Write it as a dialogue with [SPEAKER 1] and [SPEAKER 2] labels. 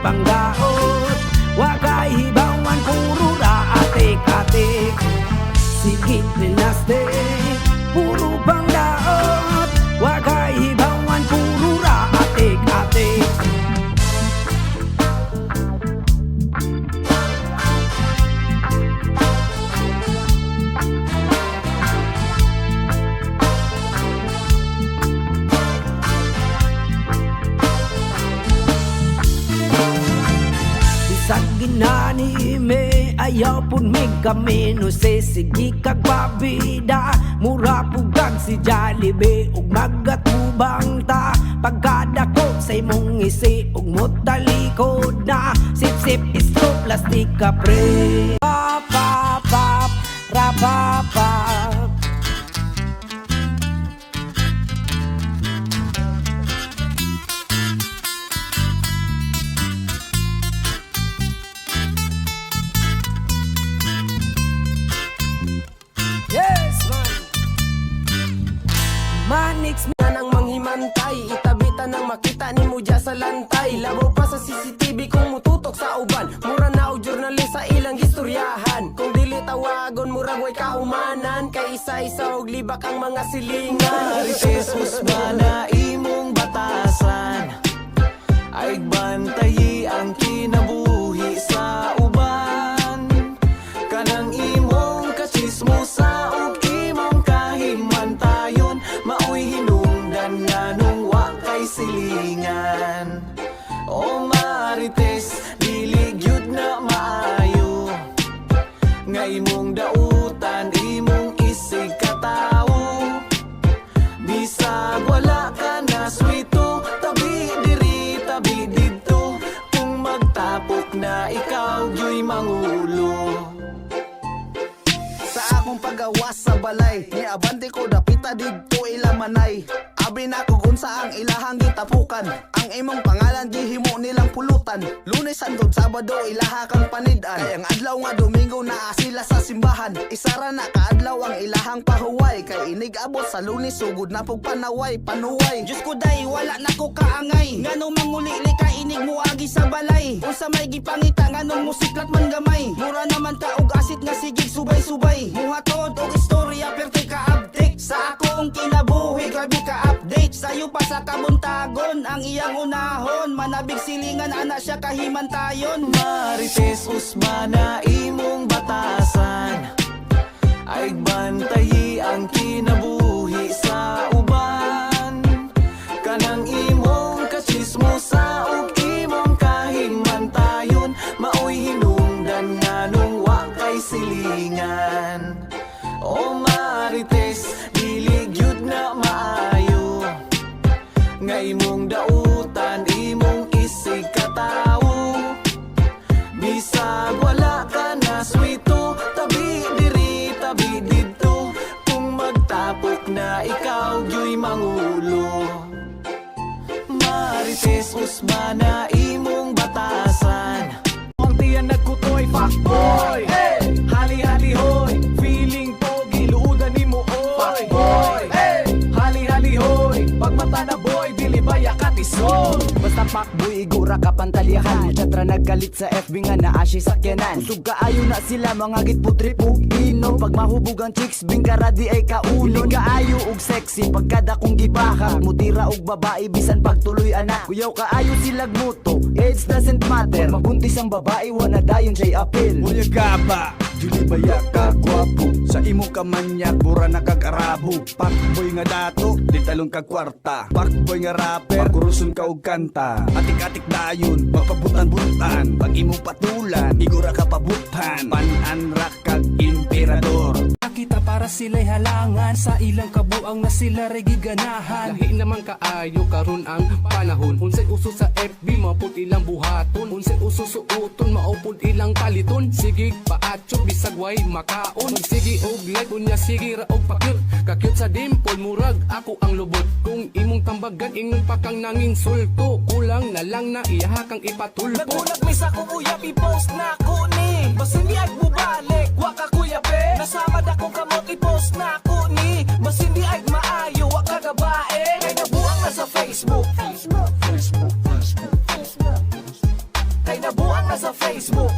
[SPEAKER 1] pang daot. Wakay hibawan puro raatik-atik. Sigit dinastik, puro pang daot. Wakay hibawan puro raatik-atik. Sa ginani me ayaw pun mig kami no se sige kag babida. Mura pugag si Jollibee ug magatubang ta. Pagkadako sa imong isi ug motalikod na. Sip-sip istro plastic ka pre. Pap pap pap rapapap. Yes, man. Manix
[SPEAKER 2] na nang manghimantay, itabitan nang makita ni mo dya sa lantay. Labo pa sa CCTV kung mututok sa uban. Mura na o journalist sa ilang istoryahan. Kung dili tawagon murag way kahumanan. Kay isa-isa og libak ang mga silingan.
[SPEAKER 3] Marites Usmana imong batasan ay bantayi ang kinabuhi sa uban. Kanang imong kachismosa ug imong kahimantayon. Maoy hinungdan nga nung wa kay silingan. O Marites, dili gyud na maayo nga imong dautan, imong isig katawo. Bisag wala ka na swito, tabi diri, tabi dito. Kung magtapok na ikaw gyu'y mangulo.
[SPEAKER 4] Sa akong pagawas sa balay, ni abante ko dapita didto ilamanay. Abi na ko kung sa ang ilahang gitapukan. Ang imong pangalan gihimo nilang pulutan. Lunes hangtod Sabado ilaha kang panidan. Kay ang adlaw nga Domingo naa sila sa simbahan. Isara na kaadlaw ang ilahang pahuway. Kay inig abot sa Lunes sugod na pug panaway panuway.
[SPEAKER 5] Diyos ko day, wala na ko kaangay. Nganong mangulili ka inig mo agi sa balay. Kung sa may gipangita nganong musiklat man gamay. Mura naman ka og asit nga sigig subay-subay. Muhatod og istorya perti ka update. Sa akong kinabuhi grabe ka update. Sayo pa sa kabuntagon ang iyang unahon. Manabig silingan ana siya kahimantayon.
[SPEAKER 3] Marites Usmana imong batasan ay bantayi ang kinabuhi sa uban. Kanang imong kachismosa ug imong kahimantayon. Maoy hinungdan nga nung wa kay silingan. O Marites, dili gyud na maayo nga imong dautan, imong isig katawo. Bisag wala ka na swito, tabi diri, tabi dito. Kung magtapok na ikaw gyu'y mangulo. Marites Usmana imong batasan.
[SPEAKER 1] ang tiyan nagkutoy fuckboy. Hey! Hali-hali hoy, feeling pogi luudan ni mo oy. Fuckboy. Hey! Hali-hali hoy, pagmata na boy dili baya katisol.
[SPEAKER 6] Basta pakboy, igura ka pantalihan. Muchatra naggalit sa FB nga na asy sakyanan. Usog kaayo na sila mga gitputri ug inom. Pag mahubog ang chicks, bingkara di ay kaulon. Kaayo ug sexy, pagkada kong gibahag. Mutira ug babae, bisan pagtuloy anak. Kuyaw kaayo silag muto, age doesn't matter. Magbuntis ang babae, wala dayon siya'y apil.
[SPEAKER 7] Unya ka ba? Dili baya ka gwapo. Sa imong kamanyak, mura na kag-arabo. Pakboy nga dato, di talong kag kwarta. Pakboy nga rapper, pakuruson ka og kanta. Atik-atik dayon, magpabutan-butan. Pag imong patulan, igura ka pabutan. Pan-anrak kag emperador.
[SPEAKER 1] Kita para sila'y halangan sa ilang kabuang na sila regiganahan.
[SPEAKER 8] Lahi naman kaayo karon ang panahon. Unsay uso sa FB maupod ilang buhaton. Unsay uso suoton maupod ilang paliton. Sige paatso bisag way makaon. Sige og like unya sige ra og pakyut. Kakyut sa dimple murag ako ang lubot. Kung imong tambagan ingon pa kang nanging sulto. Kulang na lang na iyaha kang ipatulpo.
[SPEAKER 1] Nagulat mi sa kuya i-post na ko ni. Basta hindi ay bubalik, waka kuya be. Nasama da kong kamot i-post na ko ni. Basta hindi ay maayo, waka gabae. Kay nabuang na sa Facebook.
[SPEAKER 3] ka sa Facebook.